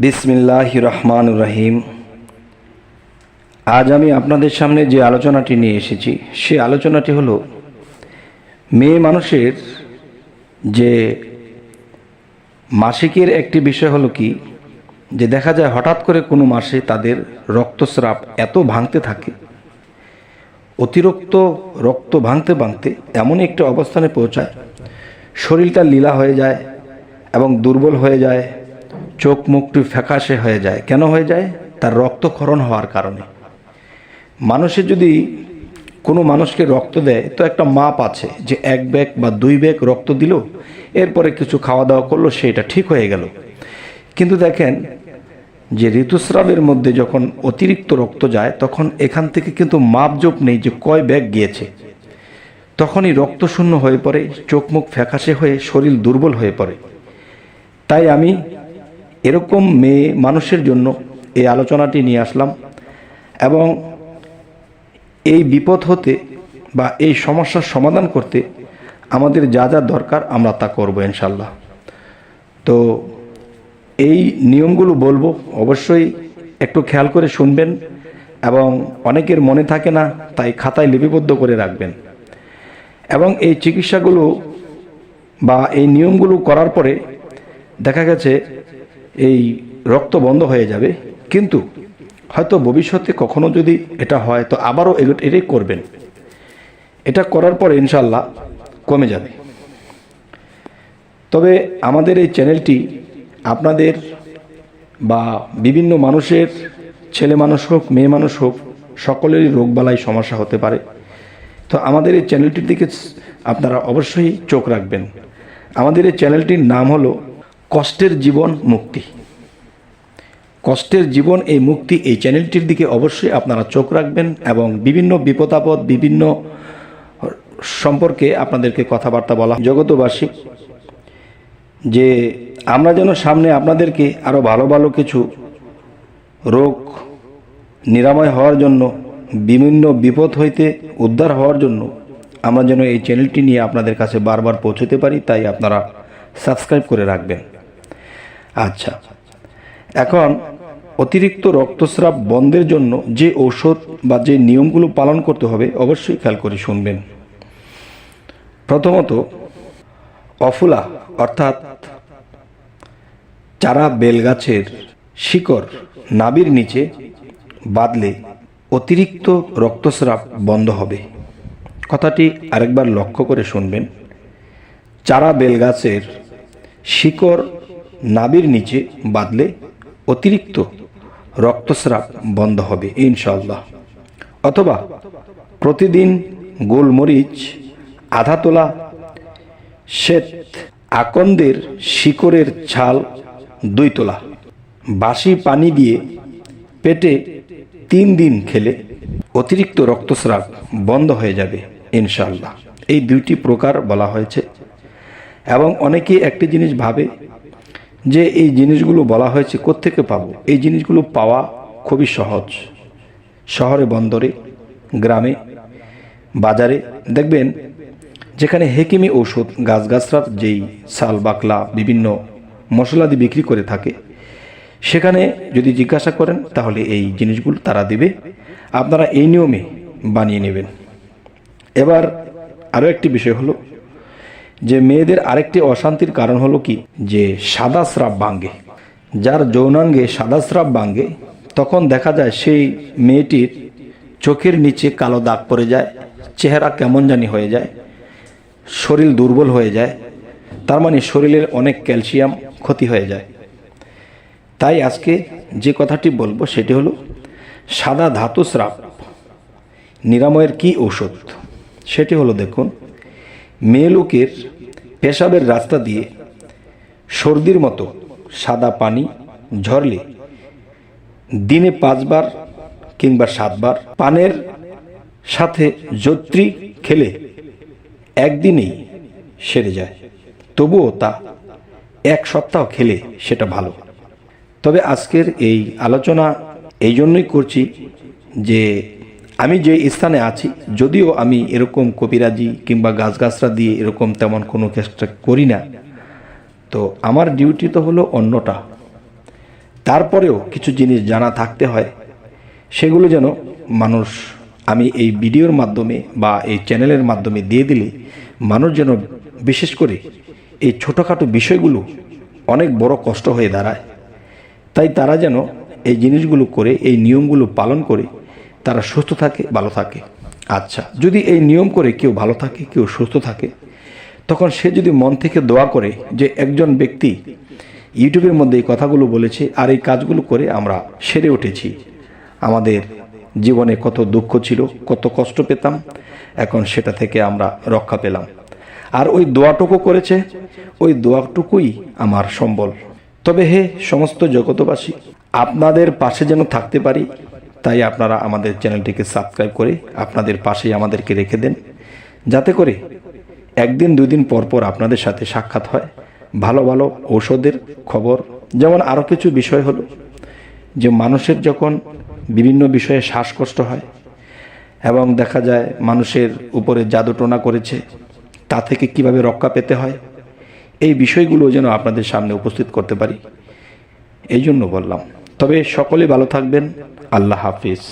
বিসমিল্লাহির রহমানির রহিম। আজ আমি আপনাদের সামনে যে আলোচনাটি নিয়ে এসেছি সে আলোচনাটি হলো মেয়ে মানুষের যে মাসিকের একটি বিষয় হলো কি যে দেখা যায় হঠাৎ করে কোনো মাসে তাদের রক্তস্রাব এত ভাঙতে থাকে, অতিরিক্ত রক্ত ভাঙতে ভাঙতে এমন একটি অবস্থানে পৌঁছায় শরীরটা লীলা হয়ে যায় এবং দুর্বল হয়ে যায়, চোখ মুখটি ফ্যাকাশে হয়ে যায়। কেন হয়ে যায়? তার রক্তক্ষরণ হওয়ার কারণে। মানুষের যদি কোনো মানুষকে রক্ত দেয় তো একটা মাপ আছে যে 1 ব্যাগ বা 2 ব্যাগ রক্ত দিল, এরপরে কিছু খাওয়া দাওয়া করলো, সেটা ঠিক হয়ে গেল। কিন্তু দেখেন যে ঋতুস্রাবের মধ্যে যখন অতিরিক্ত রক্ত যায় তখন এখান থেকে কিন্তু মাপজোপ নেই যে কয় ব্যাগ গিয়েছে। তখনই রক্ত শূন্য হয়ে পড়ে, চোখ মুখ ফ্যাকাশে হয়ে শরীর দুর্বল হয়ে পড়ে। তাই আমি এরকম মেয়ে মানুষের জন্য এই আলোচনাটি নিয়ে আসলাম এবং এই বিপদ হতে বা এই সমস্যার সমাধান করতে আমাদের যা যা দরকার আমরা তা করব ইনশাল্লাহ। তো এই নিয়মগুলো বলবো, অবশ্যই একটু খেয়াল করে শুনবেন এবং অনেকের মনে থাকে না, তাই খাতায় লিপিবদ্ধ করে রাখবেন। এবং এই চিকিৎসাগুলো বা এই নিয়মগুলো করার পরে দেখা গেছে এই রক্ত বন্ধ হয়ে যাবে, কিন্তু হয়তো ভবিষ্যতে কখনো যদি এটা হয় তো আবারও এটাই করবেন। এটা করার পরে ইনশাল্লাহ কমে যাবে। তবে আমাদের এই চ্যানেলটি আপনাদের বা বিভিন্ন মানুষের, ছেলে মানুষ হোক মেয়ে মানুষ হোক, সকলেরই রোগবালাই সমস্যা হতে পারে। তো আমাদের এই চ্যানেলটির দিকে আপনারা অবশ্যই চোখ রাখবেন। আমাদের এই চ্যানেলটির নাম হলো কষ্টের জীবন মুক্তি। কষ্টের জীবন এই মুক্তি, এই চ্যানেলটির দিকে অবশ্যই আপনারা চোখ রাখবেন এবং বিভিন্ন বিপদ আপদ, বিভিন্ন সম্পর্কে আপনাদেরকে কথাবার্তা বলা জগতবাসী, যে আমরা যেন সামনে আপনাদেরকে আরও ভালো ভালো কিছু রোগ নিরাময় হওয়ার জন্য, বিভিন্ন বিপদ হইতে উদ্ধার হওয়ার জন্য আমরা যেন এই চ্যানেলটি নিয়ে আপনাদের কাছে বারবার পৌঁছতে পারি। তাই আপনারা সাবস্ক্রাইব করে রাখবেন। আচ্ছা, এখন অতিরিক্ত রক্তস্রাব বন্ধের জন্য যে ঔষধ বা যে নিয়মগুলো পালন করতে হবে অবশ্যই খেয়াল করে শুনবেন। প্রথমত, অফুলা অর্থাৎ চারা বেলগাছের শিকড় নাভির নিচে বাঁধলে অতিরিক্ত রক্তস্রাব বন্ধ হবে। কথাটি আরেকবার লক্ষ্য করে শুনবেন। চারা বেলগাছের শিকড় নাভির নিচে বাঁধলে অতিরিক্ত রক্তস্রাব বন্ধ হবে ইনশাআল্লাহ। অথবা প্রতিদিন গোলমরিচ আধা তোলা, শ্বেত আকন্দের শিকড়ের ছাল 2 তোলা বাসি পানি দিয়ে পেটে 3 দিন খেলে অতিরিক্ত রক্তস্রাব বন্ধ হয়ে যাবে ইনশাআল্লাহ। এই 2টি প্রকার বলা হয়েছে। এবং অনেকেই একটি জিনিস ভাবে যে এই জিনিসগুলো বলা হয়েছে কোত্থেকে পাবো। এই জিনিসগুলো পাওয়া খুবই সহজ। শহরে, বন্দরে, গ্রামে, বাজারে দেখবেন যেখানে হেকিমি ঔষধ, গাছগাছরার যেই সাল বাকলা বিভিন্ন মশলাদি বিক্রি করে থাকে, সেখানে যদি জিজ্ঞাসা করেন তাহলে এই জিনিসগুলো তারা দিবে, আপনারা এই নিয়মে বানিয়ে নেবেন। এবার আরও একটি বিষয় হলো যে মেয়েদের আরেকটি অশান্তির কারণ হলো কি, যে সাদা স্রাব ভাঙে। যার যৌনাঙ্গে সাদা স্রাব ভাঙে তখন দেখা যায় সেই মেয়েটির চোখের নিচে কালো দাগ পড়ে যায়, চেহারা কেমন জানি হয়ে যায়, শরীর দুর্বল হয়ে যায়। তার মানে শরীরের অনেক ক্যালসিয়াম ক্ষতি হয়ে যায়। তাই আজকে যে কথাটি বলবো সেটি হলো সাদা ধাতু স্রাব নিরাময়ের কি ঔষধ। সেটি হলো, দেখুন, মেয়ে লোকের পেশাবের রাস্তা দিয়ে সর্দির মতো সাদা পানি ঝরলে দিনে 5 বার কিংবা 7 বার পানের সাথে জত্রি খেলে একদিনেই সেরে যায়। তবুও তা 1 সপ্তাহ খেলে সেটা ভালো। তবে আজকের এই আলোচনা এই জন্যই করছি যে আমি যে স্থানে আছি, যদিও আমি এরকম কবিরাজি কিংবা গাছগাছরা দিয়ে এরকম তেমন কোনো চেষ্টা করি না, তো আমার ডিউটি তো হলো অন্যটা। তারপরেও কিছু জিনিস জানা থাকতে হয়, সেগুলো যেন মানুষ, আমি এই ভিডিওর মাধ্যমে বা এই চ্যানেলের মাধ্যমে দিয়ে দিলে মানুষ যেন বিশেষ করে এই ছোটোখাটো বিষয়গুলো অনেক বড় কষ্ট হয়ে দাঁড়ায়, তাই তারা যেন এই জিনিসগুলো করে, এই নিয়মগুলো পালন করে তারা সুস্থ থাকে, ভালো থাকে। আচ্ছা, যদি এই নিয়ম করে কেউ ভালো থাকে, কেউ সুস্থ থাকে, তখন সে যদি মন থেকে দোয়া করে যে একজন ব্যক্তি ইউটিউবের মধ্যে এই কথাগুলো বলেছে আর এই কাজগুলো করে আমরা সেরে উঠেছি, আমাদের জীবনে কত দুঃখ ছিল, কত কষ্ট পেতাম, এখন সেটা থেকে আমরা রক্ষা পেলাম, আর ওই দোয়াটুকু করেছে, ওই দোয়াটুকুই আমার সম্বল। তবে হে সমস্ত জগতবাসী, আপনাদের পাশে যেন থাকতে পারি, তাই আপনারা আমাদের চ্যানেলটিকে সাবস্ক্রাইব করে আপনাদের পাশেই আমাদেরকে রেখে দেন, যাতে করে একদিন দুদিন পর পর আপনাদের সাথে সাক্ষাৎ হয়, ভালো ভালো ঔষধের খবর। যেমন আরও কিছু বিষয় হলো যে মানুষের যখন বিভিন্ন বিষয়ে শ্বাসকষ্ট হয় এবং দেখা যায় মানুষের উপরে জাদুটোনা করেছে, তা থেকে কিভাবে রক্ষা পেতে হয়, এই বিষয়গুলো যেন আপনাদের সামনে উপস্থিত করতে পারি, এই জন্য বললাম। তবে সকলে ভালো থাকবেন। আল্লাহ হাফিজ।